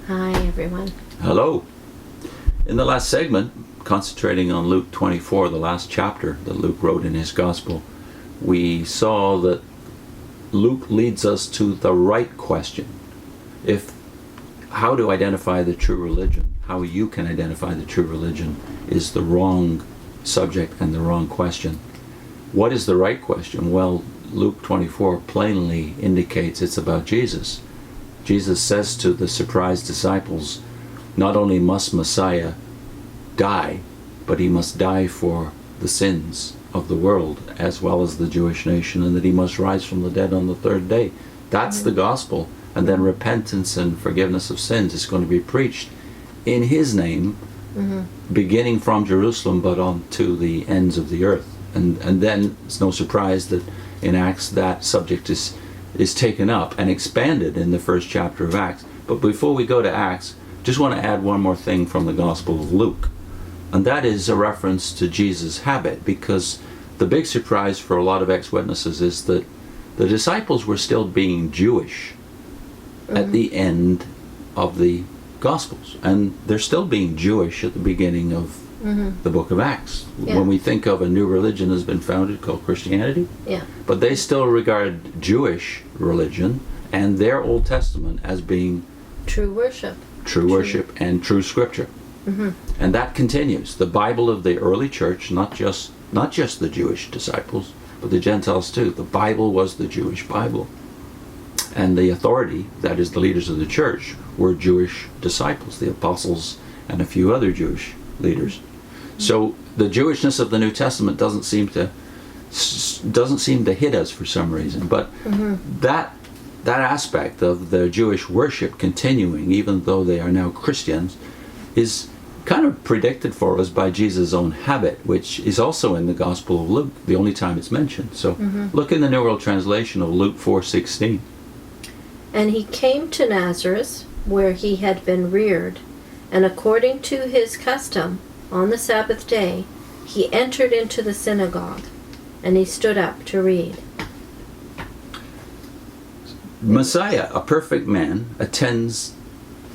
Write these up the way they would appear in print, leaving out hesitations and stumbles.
Hi, everyone. Hello. In the last segment, concentrating on Luke 24, the last chapter that Luke wrote in his gospel, we saw that Luke leads us to the right question. How to identify the true religion, how you can identify the true religion, is the wrong subject and the wrong question. What is the right question? Well, Luke 24 plainly indicates it's about Jesus. Jesus says to the surprised disciples, not only must Messiah die, but he must die for the sins of the world as well as the Jewish nation, and that he must rise from the dead on the third day. That's the gospel. And then repentance and forgiveness of sins is going to be preached in his name, beginning from Jerusalem but on to the ends of the earth. And then it's no surprise that in Acts that subject is taken up and expanded in the first chapter of Acts. But before we go to Acts, just want to add one more thing from the Gospel of Luke. And that is a reference to Jesus' habit, because the big surprise for a lot of ex-witnesses is that the disciples were still being Jewish at the end of the Gospels. And they're still being Jewish at the beginning of the book of Acts. Yeah. When we think of a new religion has been founded called Christianity, but they still regard Jewish religion and their Old Testament as being True worship. True worship and true scripture. And that continues. The Bible of the early church, not just the Jewish disciples, but the Gentiles too. The Bible was the Jewish Bible. And the authority, that is the leaders of the church, were Jewish disciples, the apostles and a few other Jewish leaders. So the Jewishness of the New Testament doesn't seem to hit us for some reason. But that aspect of the Jewish worship continuing, even though they are now Christians, is kind of predicted for us by Jesus' own habit, which is also in the Gospel of Luke, the only time it's mentioned. So look in the New World Translation of Luke 4:16. And he came to Nazareth, where he had been reared, and according to his custom, on the Sabbath day, he entered into the synagogue, and he stood up to read. Messiah, a perfect man, attends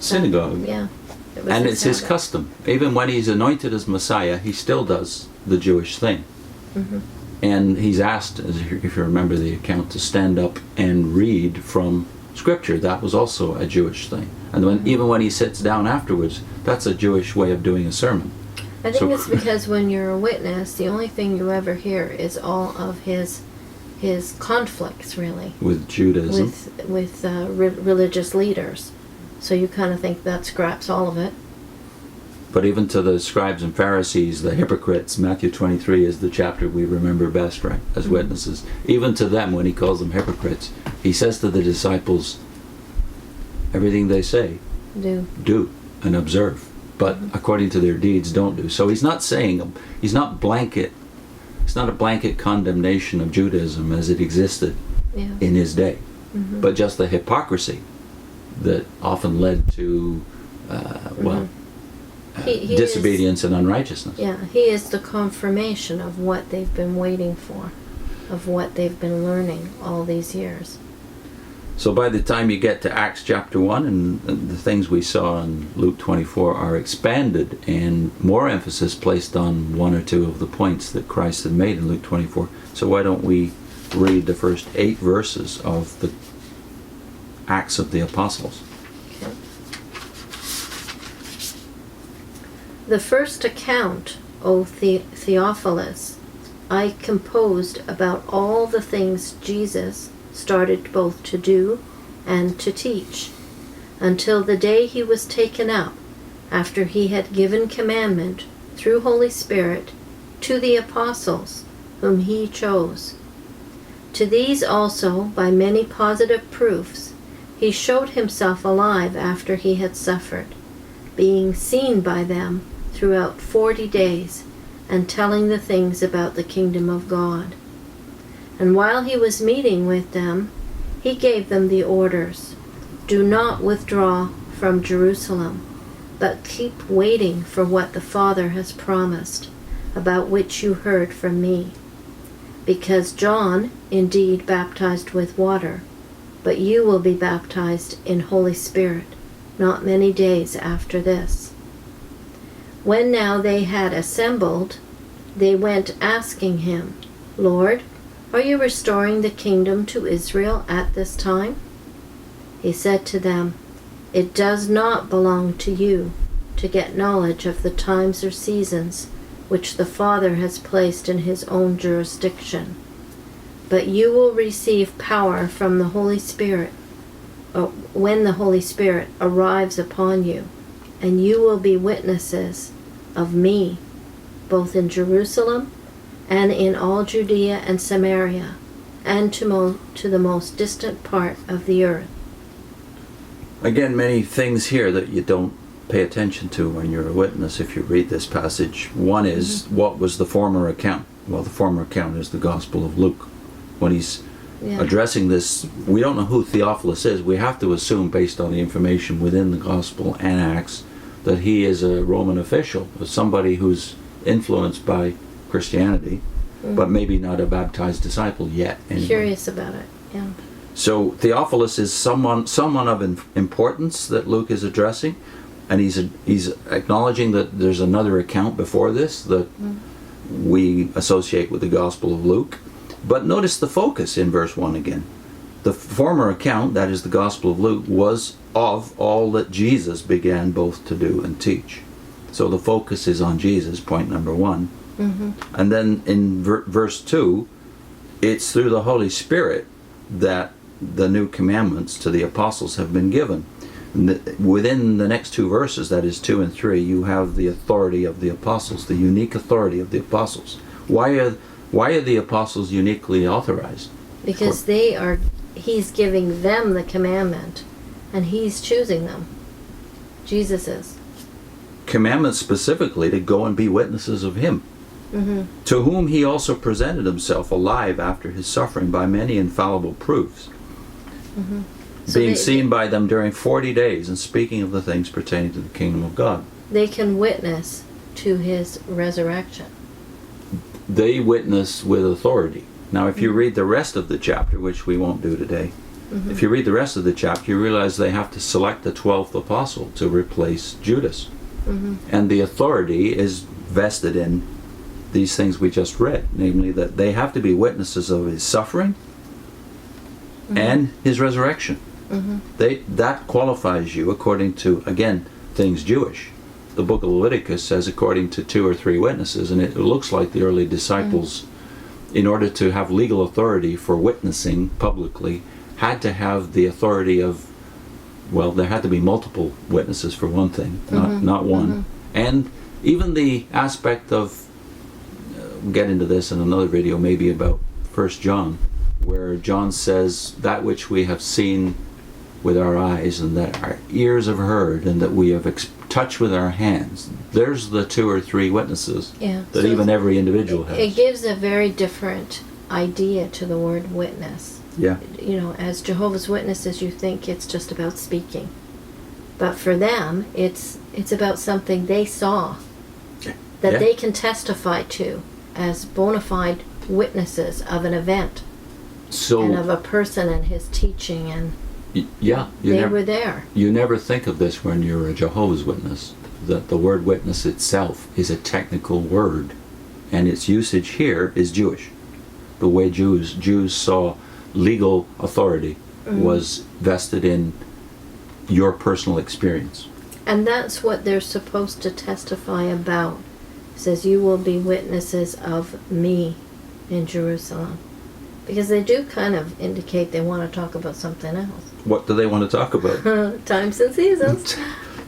synagogue. And it's his custom. Even when he's anointed as Messiah, he still does the Jewish thing. And he's asked, if you remember the account, to stand up and read from Scripture. That was also a Jewish thing. And even when he sits down afterwards, that's a Jewish way of doing a sermon. I think it's because when you're a witness, the only thing you ever hear is all of his conflicts, really, with Judaism, with religious leaders. So you kind of think that scraps all of it. But even to the scribes and Pharisees, the hypocrites, Matthew 23 is the chapter we remember best, right, as witnesses. Even to them, when he calls them hypocrites, he says to the disciples, everything they say, do and observe. But according to their deeds, don't do. So he's not saying, it's not a blanket condemnation of Judaism as it existed in his day, but just the hypocrisy that often led to, disobedience and unrighteousness. Yeah, he is the confirmation of what they've been waiting for, of what they've been learning all these years. So by the time you get to Acts chapter 1, and the things we saw in Luke 24 are expanded and more emphasis placed on one or two of the points that Christ had made in Luke 24. So why don't we read the first 8 verses of the Acts of the Apostles? Okay. The first account, O Theophilus, I composed about all the things Jesus started both to do and to teach, until the day he was taken up, after he had given commandment through Holy Spirit to the apostles whom he chose. To these also, by many positive proofs, he showed himself alive after he had suffered, being seen by them throughout 40 days, and telling the things about the kingdom of God. And while he was meeting with them, he gave them the orders, do not withdraw from Jerusalem, but keep waiting for what the Father has promised, about which you heard from me. Because John indeed baptized with water, but you will be baptized in Holy Spirit not many days after this. When now they had assembled, they went asking him, Lord, are you restoring the kingdom to Israel at this time? He said to them, It does not belong to you to get knowledge of the times or seasons which the Father has placed in his own jurisdiction. But you will receive power from the Holy Spirit, when the Holy Spirit arrives upon you, and you will be witnesses of me, both in Jerusalem and in all Judea and Samaria, and to the most distant part of the earth. Again, many things here that you don't pay attention to when you're a witness if you read this passage. One is, what was the former account? Well, the former account is the Gospel of Luke. When he's addressing this, we don't know who Theophilus is. We have to assume, based on the information within the Gospel and Acts, that he is a Roman official, somebody who's influenced by Christianity, but maybe not a baptized disciple yet. Anyway. Curious about it, yeah. So Theophilus is someone of importance that Luke is addressing, and he's acknowledging that there's another account before this that we associate with the Gospel of Luke. But notice the focus in verse 1 again. The former account, that is the Gospel of Luke, was of all that Jesus began both to do and teach. So the focus is on Jesus, point number 1. And then in verse 2, it's through the Holy Spirit that the new commandments to the apostles have been given. Within the next two verses, that is 2 and 3, you have the authority of the apostles, the unique authority of the apostles. Why are the apostles uniquely authorized? Because he's giving them the commandment, and he's choosing them. Jesus is. Commandments specifically to go and be witnesses of him. To whom he also presented himself alive after his suffering by many infallible proofs, being seen by them during 40 days and speaking of the things pertaining to the kingdom of God. They can witness to his resurrection. They witness with authority. Now, if you read the rest of the chapter, which we won't do today, if you read the rest of the chapter, you realize they have to select the 12th apostle to replace Judas. And the authority is vested in these things we just read, namely that they have to be witnesses of his suffering and his resurrection. That qualifies you according to, again, things Jewish. The book of Leviticus says according to 2 or 3 witnesses, and it looks like the early disciples, in order to have legal authority for witnessing publicly, had to have the authority of, well, there had to be multiple witnesses for one thing, not one. And even the aspect of, we'll get into this in another video maybe about 1 John, where John says, that which we have seen with our eyes and that our ears have heard and that we have touched with our hands. There's the 2 or 3 witnesses that so even every individual has. It gives a very different idea to the word witness. Yeah. You know, as Jehovah's Witnesses, you think it's just about speaking. But for them, it's about something they saw that they can testify to as bona fide witnesses of an event and of a person and his teaching, and they were there. You never think of this when you're a Jehovah's Witness, that the word witness itself is a technical word, and its usage here is Jewish. The way Jews saw legal authority was vested in your personal experience. And that's what they're supposed to testify about. It says, you will be witnesses of me in Jerusalem. Because they do kind of indicate they want to talk about something else. What do they want to talk about? Times and seasons.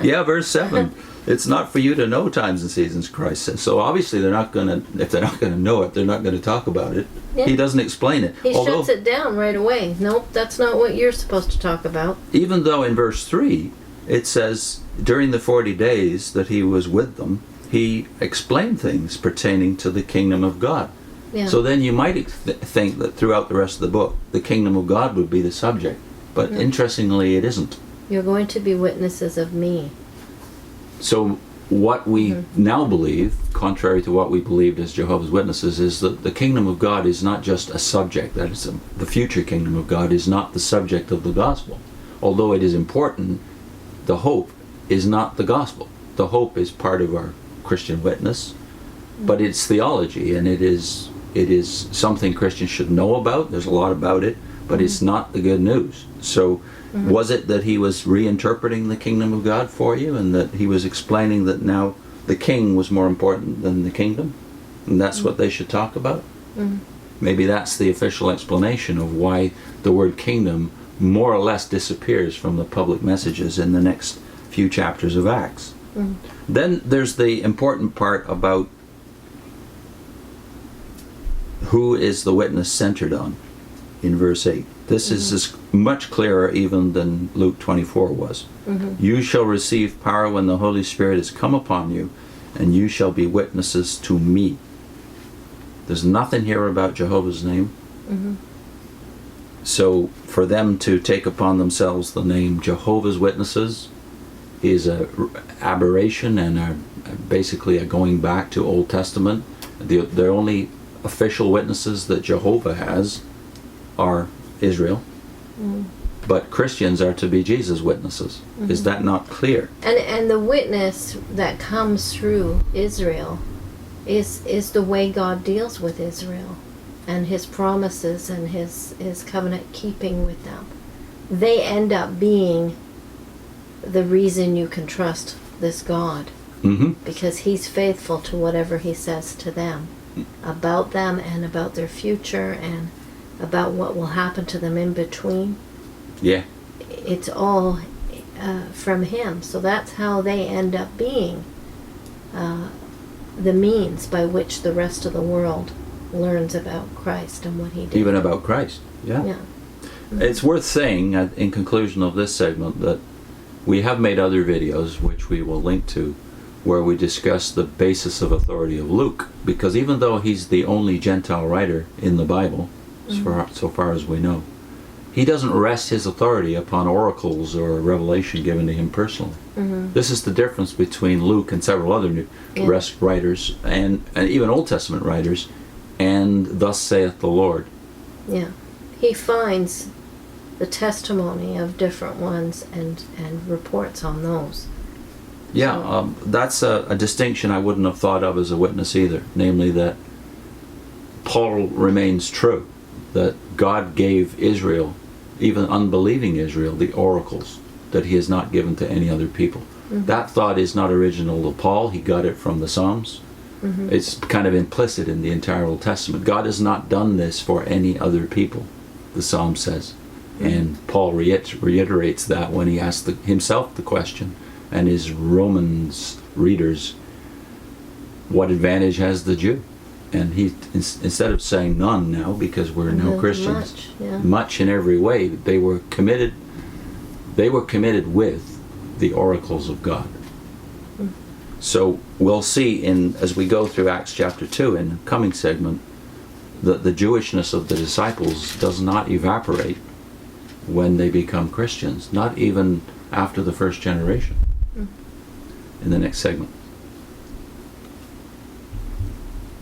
Yeah, verse 7. It's not for you to know times and seasons, Christ says. So obviously they're not going to, if they're not going to know it, they're not going to talk about it. Yeah. He doesn't explain it. He shuts it down right away. Nope, that's not what you're supposed to talk about. Even though in verse 3 it says, during the 40 days that he was with them, he explained things pertaining to the kingdom of God. Yeah. So then you might think that throughout the rest of the book, the kingdom of God would be the subject. But interestingly, it isn't. You're going to be witnesses of me. So what we now believe, contrary to what we believed as Jehovah's Witnesses, is that the kingdom of God is not just a subject. That is, the future kingdom of God is not the subject of the gospel. Although it is important, the hope is not the gospel. The hope is part of our Christian witness, but it's theology, and it is something Christians should know about. There's a lot about it, but it's not the good news. So was it that he was reinterpreting the kingdom of God for you, and that he was explaining that now the king was more important than the kingdom, and that's what they should talk about? Maybe that's the official explanation of why the word kingdom more or less disappears from the public messages in the next few chapters of Acts. Then there's the important part about who is the witness centered on in verse 8. This is much clearer even than Luke 24 was. You shall receive power when the Holy Spirit has come upon you, and you shall be witnesses to me. There's nothing here about Jehovah's name. So for them to take upon themselves the name Jehovah's Witnesses is a aberration and basically a going back to Old Testament. The only official witnesses that Jehovah has are Israel, but Christians are to be Jesus' witnesses. Is that not clear? And the witness that comes through Israel is the way God deals with Israel, and his promises and his covenant keeping with them. They end up being the reason you can trust this God, because he's faithful to whatever he says to them about them and about their future and about what will happen to them in between. Yeah. It's all from him. So that's how they end up being the means by which the rest of the world learns about Christ and what he did. Even about Christ. Yeah. It's worth saying in conclusion of this segment that we have made other videos, which we will link to, where we discuss the basis of authority of Luke, because even though he's the only Gentile writer in the Bible, so far as we know, he doesn't rest his authority upon oracles or revelation given to him personally. This is the difference between Luke and several other New writers and even Old Testament writers, and thus saith the Lord. Yeah. He finds the testimony of different ones and reports on those. Yeah, that's a distinction I wouldn't have thought of as a witness either, namely that Paul remains true, that God gave Israel, even unbelieving Israel, the oracles that he has not given to any other people. That thought is not original to Paul. He got it from the Psalms. It's kind of implicit in the entire Old Testament. God has not done this for any other people, the Psalm says. And Paul reiterates that when he asks himself the question, and his Romans readers, what advantage has the Jew? And he, instead of saying none now, because we're now Christians, much in every way, they were committed with the oracles of God. So we'll see as we go through Acts chapter 2 in the coming segment, that the Jewishness of the disciples does not evaporate when they become Christians, not even after the first generation. In the next segment.